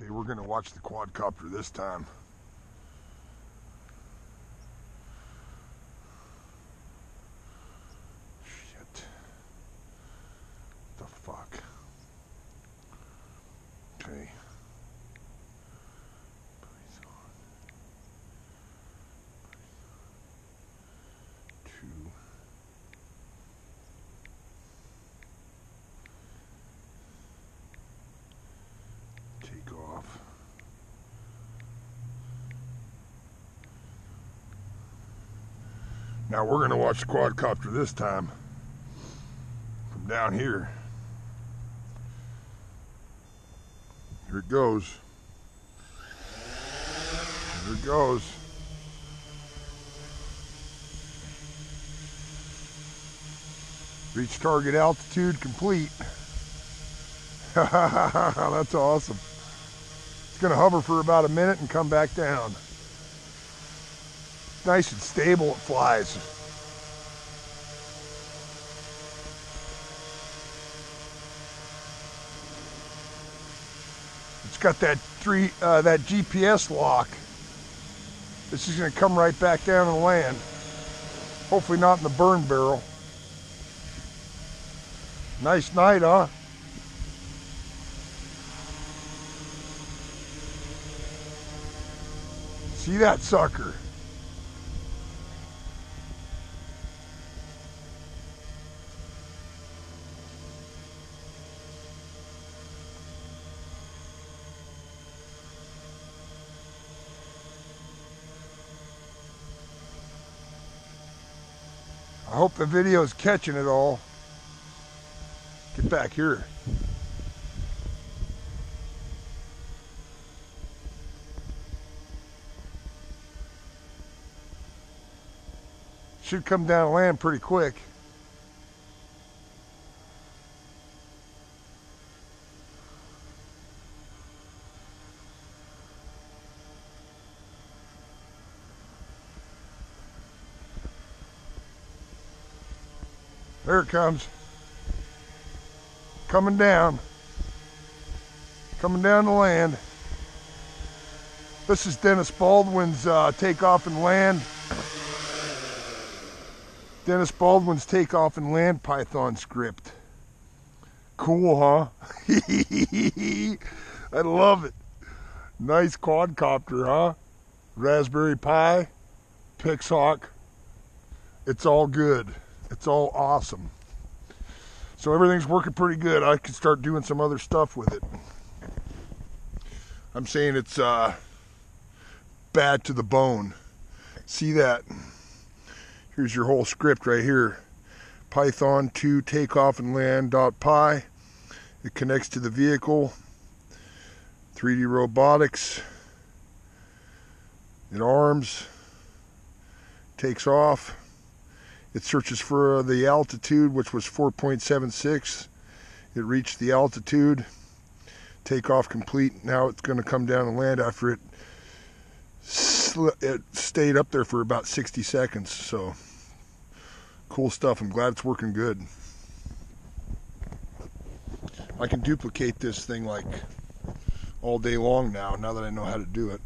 Okay, we're going to watch the quadcopter this time. Shit. What the fuck? Okay. Two. Take off. Now we're going to watch the quadcopter this time from down here. Here it goes. Here it goes. Reach target altitude complete. That's awesome. It's going to hover for about a minute and come back down. Nice and stable, it flies. It's got that GPS lock. This is going to come right back down and land. Hopefully not in the burn barrel. Nice night, huh? See that sucker? I hope the video is catching it all. Get back here. Should come down and land pretty quick. There it comes. Coming down. Coming down to land. This is Dennis Baldwin's takeoff and land. Dennis Baldwin's takeoff and land Python script. Cool, huh? I love it. Nice quadcopter, huh? Raspberrypi, Pixhawk. It's all good. It's all awesome. So everything's working pretty good. I can start doing some other stuff with it. I'm saying it's bad to the bone. See that? Here's your whole script right here. Python 2 takeoff and land.py. It connects to the vehicle. 3D robotics. It arms. Takes off. It searches for the altitude, which was 4.76. It reached the altitude. Takeoff complete. Now it's going to come down and land after it stayed up there for about 60 seconds. So, cool stuff. I'm glad it's working good. I can duplicate this thing like all day long now that I know how to do it.